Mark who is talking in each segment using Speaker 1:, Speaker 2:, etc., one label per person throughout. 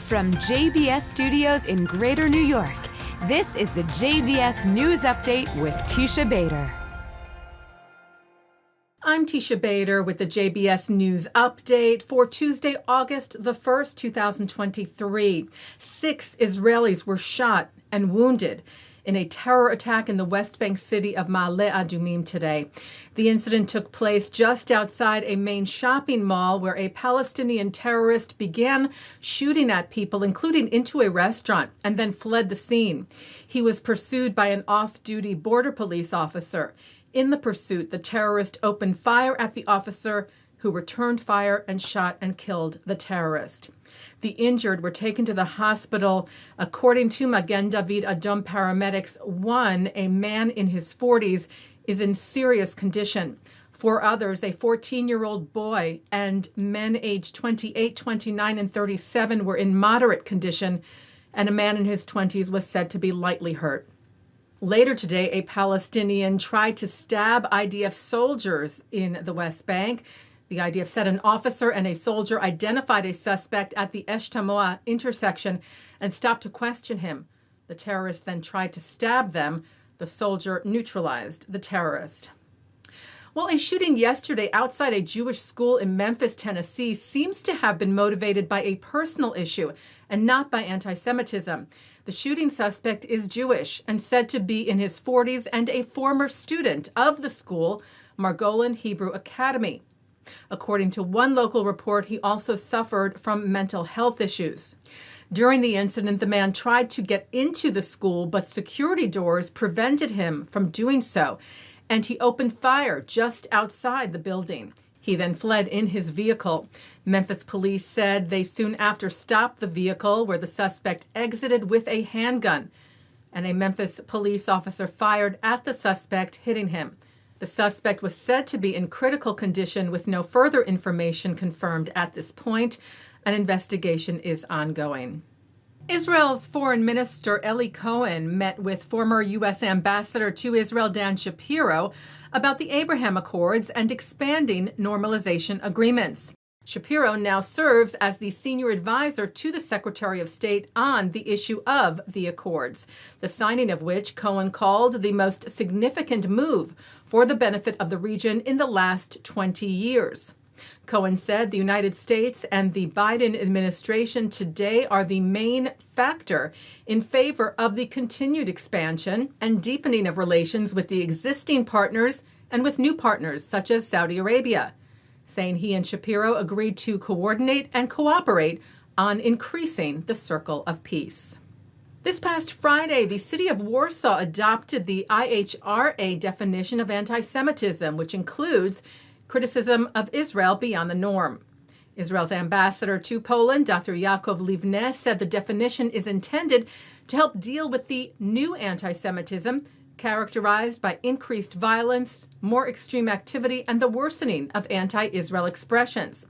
Speaker 1: From JBS Studios in Greater New York, this is the JBS News Update with Teisha Bader.
Speaker 2: I'm Teisha Bader with the JBS News Update for Tuesday, August the 1st, 2023. 6 Israelis were shot and wounded in a terror attack in the West Bank city of Ma'ale Adumim today. The incident took place just outside a main shopping mall where a Palestinian terrorist began shooting at people, including into a restaurant, and then fled the scene. He was pursued by an off-duty border police officer. In the pursuit, the terrorist opened fire at the officer, who returned fire and shot and killed the terrorist. The injured were taken to the hospital. According to Magen David Adom paramedics, one, a man in his 40s, is in serious condition. 4 others, a 14-year-old boy and men aged 28, 29, and 37 were in moderate condition, and a man in his 20s was said to be lightly hurt. Later today, a Palestinian tried to stab IDF soldiers in the West Bank. The IDF said an officer and a soldier identified a suspect at the Eshtamoa intersection and stopped to question him. The terrorist then tried to stab them. The soldier neutralized the terrorist. Well, a shooting yesterday outside a Jewish school in Memphis, Tennessee, seems to have been motivated by a personal issue and not by anti-Semitism. The shooting suspect is Jewish and said to be in his 40s and a former student of the school, Margolin Hebrew Academy. According to one local report, he also suffered from mental health issues. During the incident, the man tried to get into the school, but security doors prevented him from doing so, and he opened fire just outside the building. He then fled in his vehicle. Memphis police said they soon after stopped the vehicle, where the suspect exited with a handgun, and a Memphis police officer fired at the suspect, hitting him. The suspect was said to be in critical condition with no further information confirmed at this point. An investigation is ongoing. Israel's Foreign Minister Eli Cohen met with former U.S. Ambassador to Israel Dan Shapiro about the Abraham Accords and expanding normalization agreements. Shapiro now serves as the senior advisor to the Secretary of State on the issue of the accords, the signing of which Cohen called the most significant move for the benefit of the region in the last 20 years. Cohen said the United States and the Biden administration today are the main factor in favor of the continued expansion and deepening of relations with the existing partners and with new partners such as Saudi Arabia, saying he and Shapiro agreed to coordinate and cooperate on increasing the circle of peace. This past Friday, the city of Warsaw adopted the IHRA definition of anti-Semitism, which includes criticism of Israel beyond the norm. Israel's ambassador to Poland, Dr. Yaakov Livne, said the definition is intended to help deal with the new anti-Semitism characterized by increased violence, more extreme activity, and the worsening of anti-Israel expressions.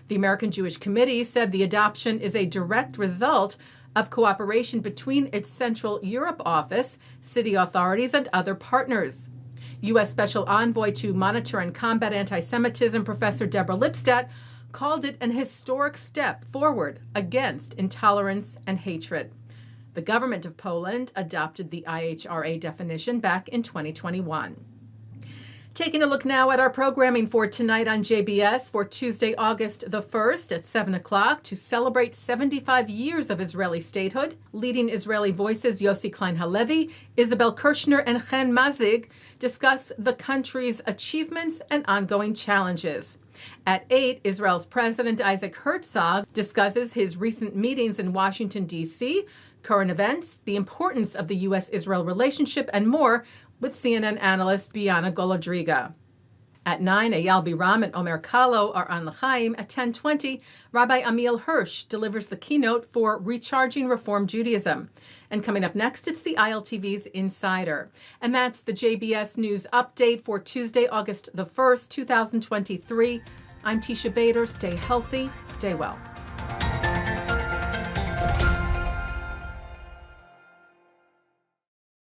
Speaker 2: The American Jewish Committee said the adoption is a direct result of cooperation between its Central Europe office, city authorities, and other partners. U.S. Special Envoy to Monitor and Combat Anti-Semitism, Professor Deborah Lipstadt, called it an historic step forward against intolerance and hatred. The government of Poland adopted the IHRA definition back in 2021. Taking a look now at our programming for tonight on JBS for Tuesday, August the 1st at 7 o'clock to celebrate 75 years of Israeli statehood. Leading Israeli voices Yossi Klein Halevi, Isabel Kershner, and Hen Mazzig discuss the country's achievements and ongoing challenges. At 8, Israel's President Isaac Herzog discusses his recent meetings in Washington, D.C., current events, the importance of the U.S.-Israel relationship, and more with CNN analyst Bianna Golodryga. At 9, Eyal, Biram, and Omer Kalo are on L'chaim. At 10:20, Rabbi Ammiel Hirsch delivers the keynote for Re-Charging Reform Judaism. And coming up next, it's the ILTV's Insider. And that's the JBS News Update for Tuesday, August the 1st, 2023. I'm Teisha Bader. Stay healthy, stay well.